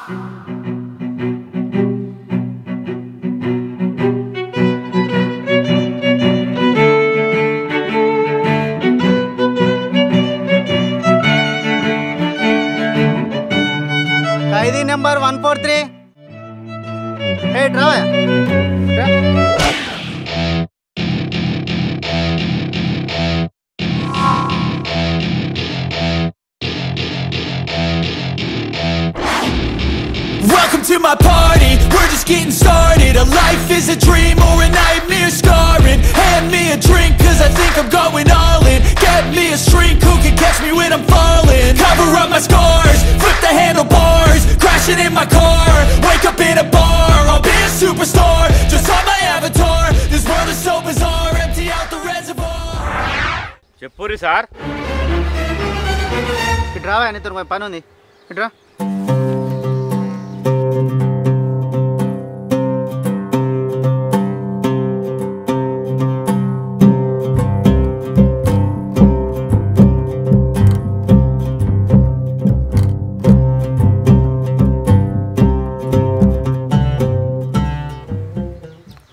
Khaidi number 143. Hey, draw. Welcome to my party, we're just getting started. A life is a dream or a nightmare scarring. Hand me a drink cause I think I'm going all in. Get me a shrink who can catch me when I'm falling. Cover up my scars, flip the handlebars. Crashing in my car, wake up in a bar. I'll be a superstar, just on my avatar. This world is so bizarre, empty out the reservoir. Cheppuri sir. ఇటు రావా, నీతో పని ఉంది. ఇటు రా.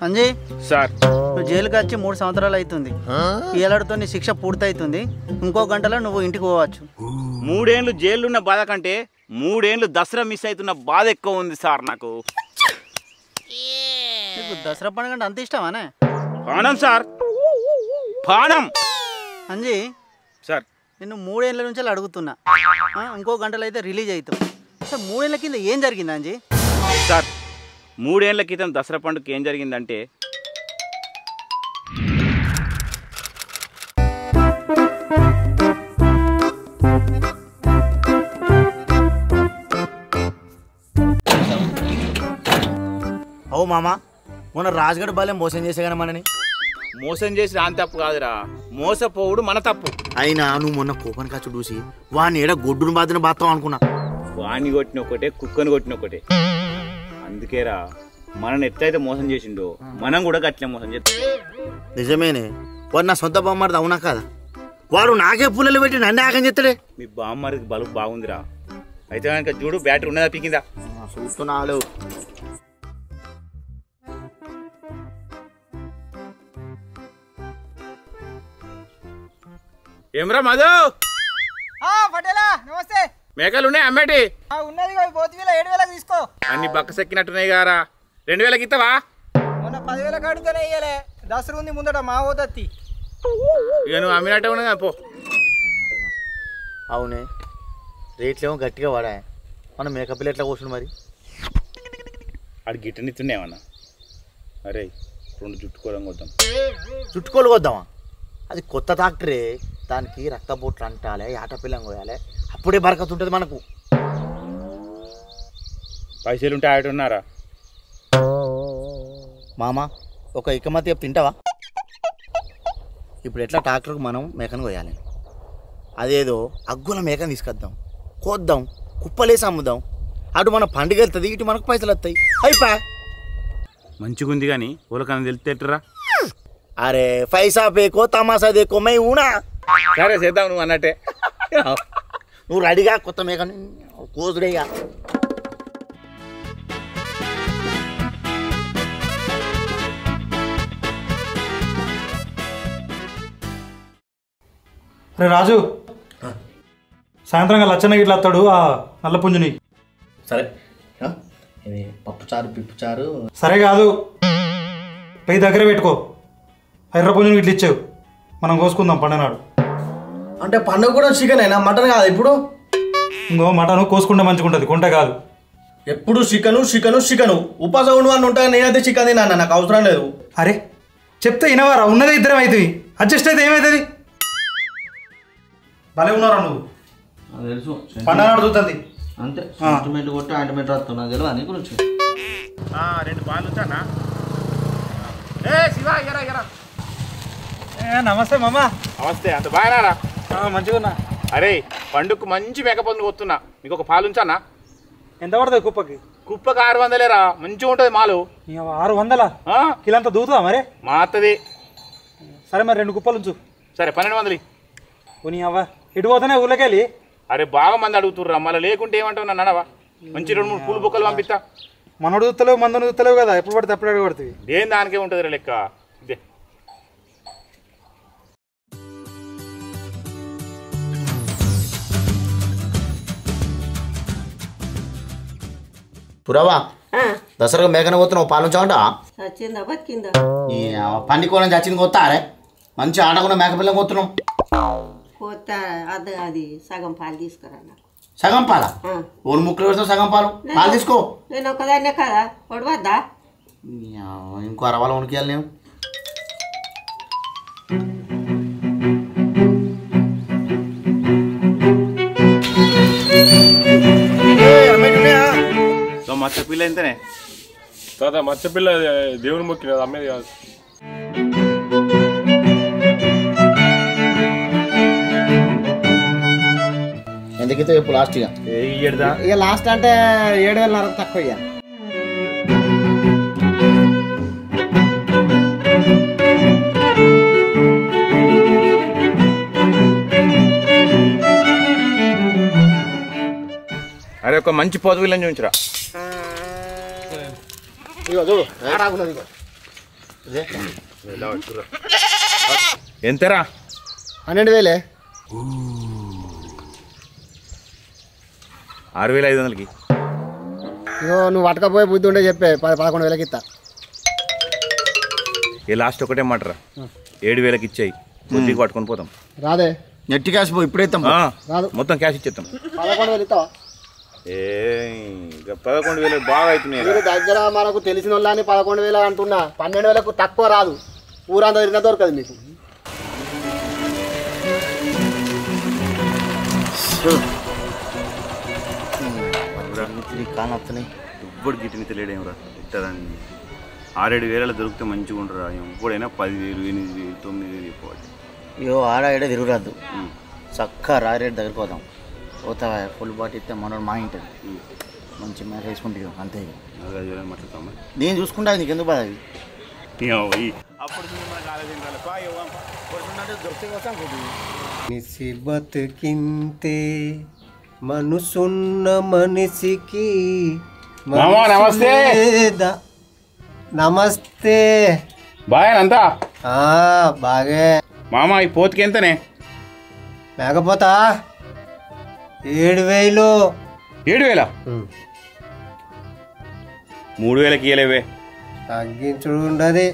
Anji sir, నువ్వు జైలుకి వచ్చి 3 సంవత్సరాలు అవుతుంది. ఈ ఏళ్ళతో నీ శిక్ష పూర్తవుతుంది. ఇంకో గంటలో నువ్వు ఇంటికి పోవచ్చు. 3 ఏళ్ళు జైలున్న బాధ కంటే 3 ఏళ్ళు దసరా మిస్ అవుతున్న బాధ ఎక్కువ ఉంది సార్ నాకు. నీకు దసరా పండుగ అంటే అంత ఇష్టమానే? పానం సార్, పానం. అంజీ సార్, నిన్ను 3 ఏళ్ళ నుంచి అడుగుతున్నా. ఇంకో గంటలో అయితే రిలీజ్ అవుతావు. సార్ 3 ఏళ్ళ కింద ఏం జరిగింది అంజీ? సార్ 3 ఏళ్ల క్రితం దసరా పండుగకి ఏం జరిగిందంటే, ఓ మామా, మొన్న రాజుగడ్ బాలే మోసం చేసే కానీ మనని. మోసం చేసి రాని తప్పు కాదురా, మోసపోవుడు మన తప్పు. అయినా నువ్వు మొన్న కోపన్ కాచు చూసి వాడిని ఏడ గొడ్డును బాధను బాత్తావు అనుకున్నా. వాణ్ణి కొట్టిన ఒకటే, కుక్కను కొట్టిన ఒకటే. అందుకేరా మనని ఎట్లయితే మోసం చేసిండో మనం కూడా గట్లే మోసం చేస్తాం. నిజమేనే, వాడు నా సొంత బామ్మది అవునా కదా? వాడు నాకే పుల్లలు పెట్టి నన్ను ఆగం చేస్తాడే. మీ బామ్మరికి బలుపు బాగుందిరా. అయితే కనుక చూడు, బ్యాటరీ ఉన్నదా పీకిందా? చూస్తున్నాడు. ఏమరా మధు? పటేలా నమస్తే. మేకలు ఉన్నాయి అమ్మేటి? ఉన్నది 7,000 తీసుకో. అన్ని బక్క సెక్కినట్టున్నాయి గారా. 2,000 ఇస్తావా? మొన్న 10,000 కాడితేనే ఇయ్యలే. దసరా ఉంది ముందట మా ఓదత్తి. ఇక నువ్వు అమ్మినట్టే ఉన్నదా పో. అవునే, రేట్లేమో గట్టిగా వాడా. మనం మేకప్ ఎట్లా కూర్చుండు మరి? ఆడు గిట్టనిస్తున్నాయేమన్నా? అరే 2 జుట్టుకోవడం వద్దాం. చుట్టుకోలు వద్దామా? అది కొత్త ట్రాక్టరే, దానికి రక్తపోట్లు అంటాలే, ఆటపిల్లం కోయాలి, అప్పుడే బరకత్ ఉంటుంది మనకు. పైసలు ఉంటే ఆడున్నారా మామ? ఒక ఇకమతి తింటావా? ఇప్పుడు ఎట్లా ట్రాక్టర్కి మనం మేకను కోయాలి. అదేదో అగ్గుల మేకను తీసుకొద్దాం, కోద్దాం, కుప్పలేసి అమ్ముదాం. అటు మన పండుగ వెళ్తుంది, ఇటు మనకు పైసలు వస్తాయి. అయిపోయా. మంచిగా ఉంది కానీ ఊలకన్నా తెలితేట్రా. అరే పైసా పేకో తమాసా దేకో మై ఊనా. సరే చేద్దాం నువ్వు అన్నట్టే. నువ్వు రెడీగా కొత్త మేకను కోసుడేగా. అరే రాజు, సాయంత్రంగా లచ్చన్న గిట్లా వస్తాడు ఆ నల్లపుంజుని. సరే, ఇది పప్పుచారు పిప్పుచారు సరే కాదు, పై దగ్గర పెట్టుకో. ఎర్రపుంజుని ఇట్లా ఇచ్చావు, మనం కోసుకుందాం పండనాడు. అంటే పండుగ కూడా చికెన్ అయినా, మటన్ కాదు ఇప్పుడు? ఇంకో మటను కోసుకుంటే మంచిగా ఉంటుంది, కొంట కాదు. ఎప్పుడు చికెను చికెను చికెను. ఉపాసం ఉండు అని ఉంటా, నేనైతే చికెన్ తిన్నా, నాకు అవసరం లేదు. అరే చెప్తే వినవారా? ఉన్నదే ఇద్దరం అవుతుంది, అడ్జస్ట్ అయితే ఏమవుతుంది? భలే ఉన్నారా నువ్వు? తెలుసు, పండనాడు చూస్తుంది అంతే. సెంటిమెంట్ కొట్టి ఆయింట్మెంట్ రాస్తున్నా, తెలియదు నీ గురించి. 2 పాలు ఉంచానా? శివ ఎరా ఎరా. నమస్తే మామ. నమస్తే. అంత బాగానారా? మంచిగా ఉన్నా. అరే పండుగకు మంచి మేకపోతులు కొత్తున్నా, మీకు ఒక పాలు ఉంచానా? ఎంత పడుతుంది కుప్పకి? కుప్పకి 600 మంచిగా ఉంటుంది మాలు. 600 కిలంతా దూతుందా మరి? మా అత్తది. సరే మరి 2 కుప్పలు ఉంచు. సరే 1200. పోనీ అవ్వ, ఇటు పోతానే ఊళ్ళకెళ్ళి. అరే బాగా మంది అడుగుతుర్రా, మళ్ళీ లేకుంటే ఏమంటావు నన్ను అనవా? మంచి 2-3 పూల బొక్కలు పంపిస్తా. మనోడు చూస్తలేవు మందను చూస్తలేవు కదా, ఎప్పుడు పడితే అప్పుడు అడగబడుతుంది. దేని దానికే ఉంటుంది లెక్క. ఇదే పురావా దసరా మేకన పోతున్నావు పాలు చాట చచ్చిందా బతికిందా? ఈ పండుకోవాలని చచ్చింది కొత్తా అరే మంచి ఆడకుండా మేక పిల్లం పోతున్నాం. కొత్త అది సగం పాలు తీసుకురా నాకు. సగం పాల ఓన్ ముక్కలు పెడతావు సగం పాలు పాలు తీసుకో. నేను ఒకదాన్నే కదా పొడవద్దా? ఇంకో అరవాల ఉనికియాలి నేను. మచ్చ పిల్ల ఎంతనే తాత మచ్చపిల్ల దేవుని మొక్కినది అమ్మేది కాదు. ఎందుకైతే ఇప్పుడు లాస్ట్ ఇక లాస్ట్ అంటే 7,500 తక్కువ ఇక. అరే ఒక మంచి పోతు పిల్లని చూపించరా. ఎంతరా? 12,000. 6,500కి. ఇగో నువ్వు పట్టకపోయే బుద్ధి ఉండే చెప్పే 11,000కి ఇస్తా. ఏ లాస్ట్ ఒకటే మాటరా 7,000కి ఇచ్చాయి బుద్ధికి పట్టుకొని పోతాం. రాదే నెట్టి క్యాష్ ఇప్పుడే ఇస్తాం. రాదు మొత్తం క్యాష్ ఇచ్చేస్తాం. 11,000 ఇస్తావా? 11,000 బాగా అవుతున్నాయి. మీరు దగ్గర మనకు తెలిసిన వాళ్ళని 11,000 అంటున్నా. 12,000కు తక్కువ రాదు. ఊరంతా తిరిగినా దొరకదు మీకు. కాని వస్తున్నాయి ఎవ్వడు గిట్టిని తెలియడేమరా ఇట్టదని. 6-7 దొరికితే మంచిగా ఉండరా. ఎప్పుడైనా 10,000, 8,000, 9,000 అయిపోవాలి. అయ్యో ఆడ ఏడ తిరుగురాదు, చక్క రారేడు దగ్గరికి పోతాం. పోతా ఫుల్ బాటి ఇస్తే మనోడు మా ఇంటి మంచి మేర వేసుకుంటే అంతే. మాట్లాడతామా నేను చూసుకుంటా, నీకు ఎందుకు బాధ అవి. నిసి బతుకింతే మనసున్న మనిషికి. నమస్తే. నమస్తే. బాగానంతా బాగే మామ. ఈ పోతుకి ఎంతనే? మేకపోతా 7,000. 7,000? 3,000కి ఇయ్యలేవే. తగ్గించుడు ఉండదు.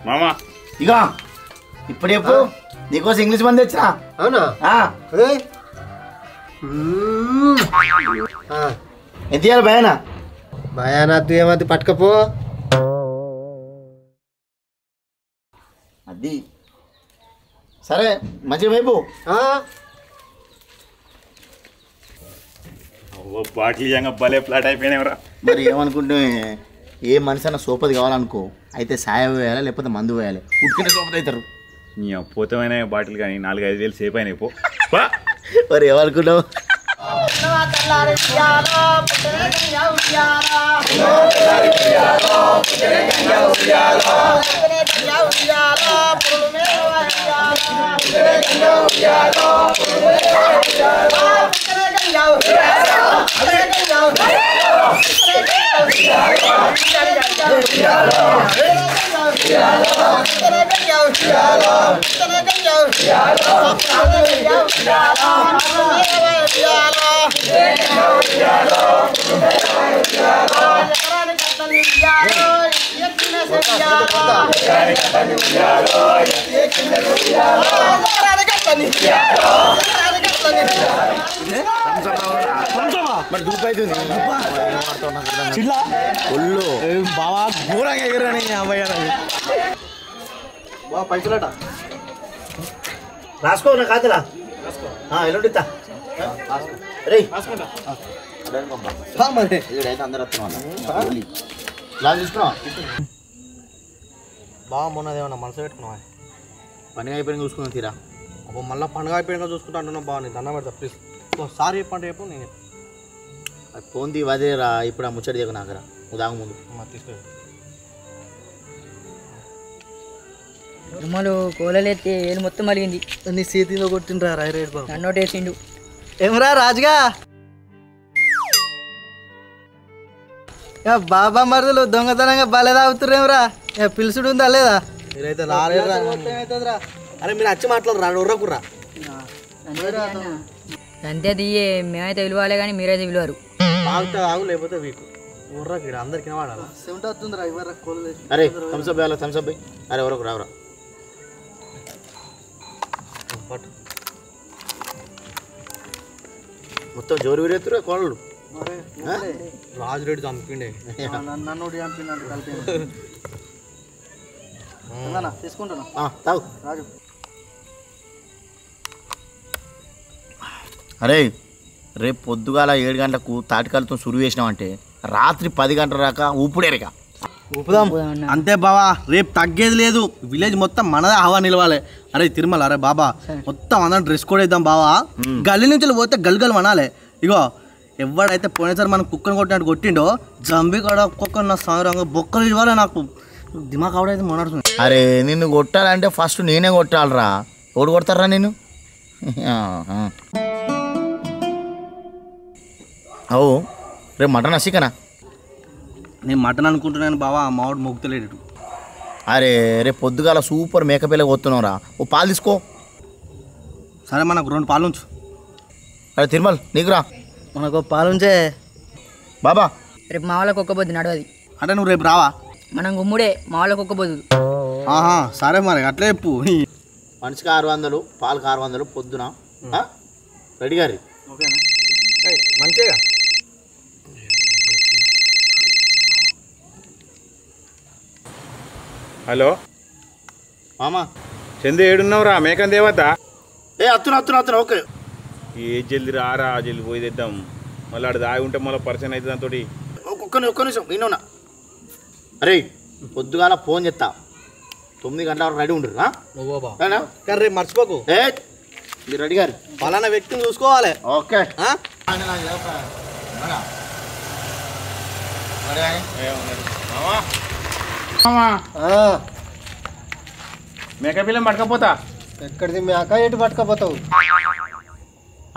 మామా ఇక ఇప్పుడు చెప్పు, నీకోసం ఇంగ్లీష్ మంది తెచ్చినా. అవునా? ఎంత ఇవ్వాలి భయానా? భయానద్దు ఏమద్దు పట్టుకపో. అది సరే మంచిగా వైపు. బాటిల్ భలే ఫ్లాట్ అయిపోయినావురా. మరి ఏమనుకుంటే ఏ మనిషి అన్న సోపది కావాలనుకో, అయితే సాయ వేయాలి లేకపోతే మందు వేయాలి. ఉట్టిన సోపతి అవుతారు. నీ పోతమైన బాటిల్ కానీ 4-5 సేపు అయినాయి. పో మరి ఏమనుకున్నావు? మరి దూపు అవుతుంది బావా ఘోరంగా ఎగరని బాగా పైసలట రాసుకో. నా కాదురా ఎల్లుండితా రే అందరు వస్తున్నాం. క్లాస్ తీసుకున్నావా? బాగా మొన్నదేమన్నా మనసు పెట్టుకున్నావా? పండుగ అయిపోయిన చూసుకున్నాం తీరా. అప్పుడు మళ్ళీ పండుగ అయిపోయినా చూసుకుంటా అంటున్నావు. బాగా నీకు దండం పెడతా ప్లీజ్. సారీ చెప్పండి చెప్పు. నేను అది ఫోన్ తీ వదేరా. ఇప్పుడు ఆ ముచ్చడి దిగు నాకరా. నువ్వు దాగు ముందు తీసుకు ఉమ్మలు కోలలెత్తి ఏలు మొత్తం మలిగింది. నీ చేతిలో కొట్టిండ్రా రాయరేడు బాబు. నన్నోటేసిండు. ఏమరా రాజుగా బాబా మరదలు దొంగతనంగా బలే తాగుతుర్రేమరా? పిలుచుడు ఉందా లేదా? మీరైతే లారేరా. అరే మీరు వచ్చి మాట్లాడరా ఉర్రకుర్రా. అంతే దియ్యే, మేమైతే విలువాలే కానీ మీరైతే విలువారు. ఆగుతా ఆగు లేకపోతే వీకు ఉర్రకు అందరికి వాడాలి. సెవెంటీ వస్తుందిరా ఇవ్వరా కోళ్ళు. అరే థమ్సప్ వేయాలి థమ్సప్. అరే ఎవరకు రావరా మొత్తం జోరు విరేతురా కోళ్ళు. రాజురెడ్డి చంపిండే నన్ను చంపినట్టు కలిపి తీసుకుంటున్నా. తాగు రాజు. అరే రేపు పొద్దుగాల 7 గంటలకు తాటికాలతో సురు వేసినామంటే రాత్రి 10 గంటల దాకా ఊపుడేరిక ఊపుదాం. అంతే బావా, రేపు తగ్గేది లేదు. విలేజ్ మొత్తం మనదే హవా నిలవాలి. అరే తిరుమల, అరే బాబా మొత్తం అందరం డ్రెస్ కోడ్ వేద్దాం బావా. గల్లీ నుంచి పోతే గల్గలు అనాలి. ఇగో ఎవడైతే పోయినసారి మనం కుక్కను కొట్టినట్టు కొట్టిండో జంబి కాడ కుక్క నా సాగరంగా బొక్కలు ఇవ్వాలి. నాకు దిమాగ్ ఆవిడైతే మొన్నడుతుంది. అరే నిన్ను కొట్టాలంటే ఫస్ట్ నేనే కొట్టాలరా. ఎవడు కొడతారా నేను? అవు రేపు మటన్ చికెనా? నేను మటన్ అనుకుంటున్నాను బావా, మావాడు మొగ్గుతలేడు. అరే రేపు పొద్దుగాల సూపర్ మేకపిల్ల కొత్తున్నావురా. ఓ పాలు తీసుకో. సరే మనకు 2 పాలు ఉంచు. అరే తిరుమల్ నీకురా. మనకు పాలుంచే బాబా. రేపు మా వాళ్ళకి ఒక్కబోద్దు నడవది. అంటే నువ్వు రేపు రావా? మనం గుమ్ముడే, మా వాళ్ళకి ఒక్కబోదు. ఆహా సరే మరి అట్లే చెప్పు. మనిషికి 600, పాలకు 600 పొద్దున రెడీ గారి. ఓకేనా? మంచిగా హలో మామా. చందు ఏడున్నావురా? మేకన్ దేవత. అత్తున ఓకే. ఏ జల్ది రారా, జల్ది పోయి తెద్దాం. మళ్ళీ ఆడ దాగి ఉంటే మళ్ళీ పరిచయం అవుతుంది దాంతో. ఒక్క నిమిషం వినున్నా. అరే పొద్దుగాల ఫోన్ చేస్తా. 9 గంటల వరకు రెడీ ఉండరు. నువ్వు బాబా కానీ రేపు మర్చిపోకు. మీరు రెడీ గారు. పలానా వ్యక్తిని చూసుకోవాలి. ఓకే. మేకపిల్ల పట్టకపోతా. ఎక్కడిది మేక ఎటు పట్టుకపోతావు?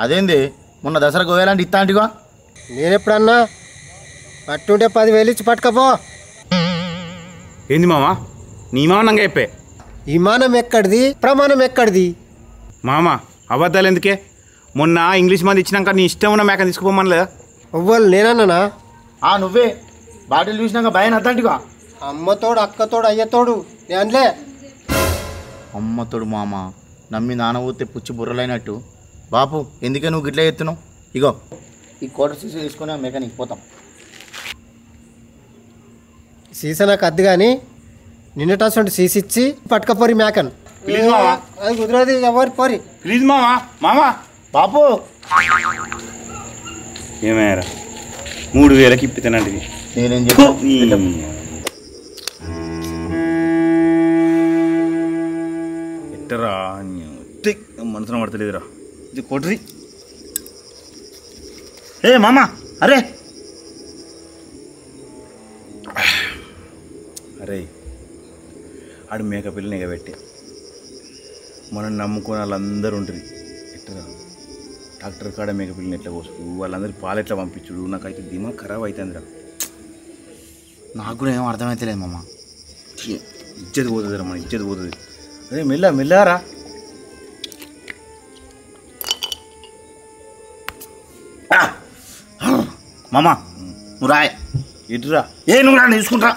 అదేంది మొన్న దసరా గోయాలంటే ఇస్తాంటిగా. నేనెప్పుడన్నా పట్టుంటే 10,000 ఇచ్చి పట్టుకపో. ఏంది మామా? నీ మామ నంగా చెప్పే. విమానం ఎక్కడిది, ప్రమాణం ఎక్కడిది? మామ అబద్ధాలు ఎందుకే? మొన్న ఇంగ్లీష్ మంది ఇచ్చినాక నీ ఇష్టం ఉన్న మేకని తీసుకుపోమని లేదా? అవ్వాలి నేనన్నా. నువ్వే బాటిల్ చూసినాక భయం అద్దంటిగా. అమ్మతోడు అక్కతోడు అయ్యతోడు నేనులే. అమ్మతోడు మామ నమ్మి నానబోతే పుచ్చి బుర్రలైనట్టు. బాపు ఎందుకే నువ్వు గిట్లా ఎత్తున్నావు? ఇగో ఈ క్వార్టర్ సీసీ తీసుకొని ఆ మెకానిక్ పోతాం. సీసా నాకు అద్దు కానీ నిన్నటాసంటే సీసీ ఇచ్చి పట్టుకపోరి మేకన్. ప్లీజ్ మామా. అది కుదరదు ఎవరి పోరి. ప్లీజ్ మామా. మామా బాపు ఏమయ్యారా 3,000కి ఇప్పితానండి. నేనేం చెప్పి ఎట్టరా మనసులో పడతలేదురా. ఇది కొట్రి. మామా. అరే అరే ఆడు మేక పిల్లని ఎగబెట్టి మనం నమ్ముకుని వాళ్ళందరూ ఉంటుంది. ఎట్టరా డాక్టర్ కాడ మేక పిల్లని ఎట్లా కోసుడు, వాళ్ళందరూ పాలు ఎట్లా పంపించుడు. నాకైతే దిమాగ్ ఖరాబ్ అవుతుందిరా. నాకు కూడా ఏం అర్థమైతలేదు మామ. ఇజ్జత్ పోతుందిరా, మన ఇజ్జత్ పోతుంది. అరే మెల్లరా. మామ నువ్వు రాయ్. ఇటురా. నువ్వు రా తీసుకుంటా.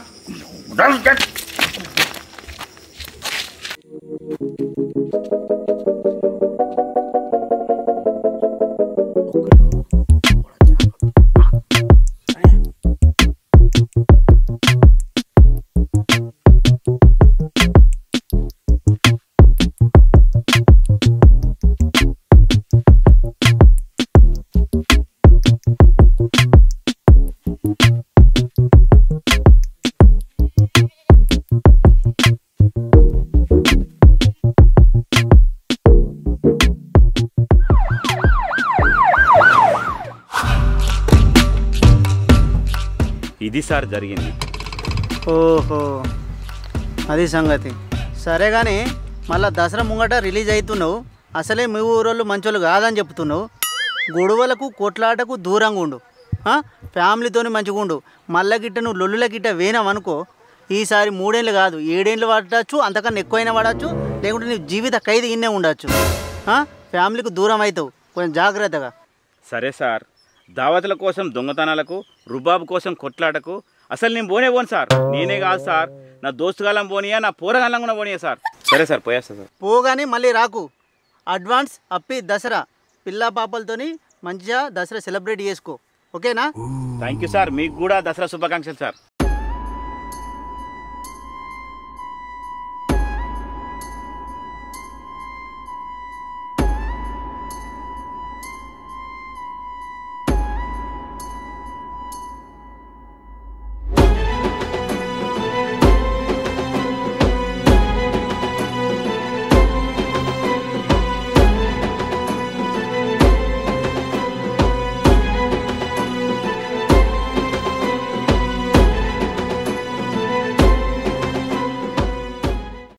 ఇది సార్ జరిగింది. ఓహో అది సంగతి. సరే కానీ మళ్ళీ దసరా ముంగట రిలీజ్ అవుతున్నావు. అసలే మీ ఊరోళ్ళు మంచోళ్ళు కాదని చెప్తున్నావు. గొడవలకు కొట్లాటకు దూరంగా ఉండు. ఫ్యామిలీతోని మంచిగా ఉండు. మళ్ళా గిట్ట నువ్వు లొల్లుల గిట్ట వేనావనుకో ఈసారి 3 ఏళ్ళు కాదు 7 ఏళ్ళు పడవచ్చు, అంతకన్నా ఎక్కువైనా పడవచ్చు, లేకుంటే నీ జీవిత ఖైదు ఇన్నే ఉండొచ్చు. ఫ్యామిలీకి దూరం అవుతావు, కొంచెం జాగ్రత్తగా. సరే సార్, దావతుల కోసం దొంగతనాలకు, రుబాబు కోసం కొట్లాటకు అసలు నేను పోను సార్. నేనే కాదు సార్, నా దోస్తుగాలం పోనీయా, నా పోరగాలం కూడా పోనీయా సార్. సరే సార్, పోయేస్తా సార్. పోగానే మళ్ళీ రాకు. అడ్వాన్స్ అప్పి దసరా పిల్ల పాపలతోని మంచిగా దసరా సెలబ్రేట్ చేసుకో. ఓకేనా? Thank you sir. మీకు కూడా దసరా శుభాకాంక్షలు సార్.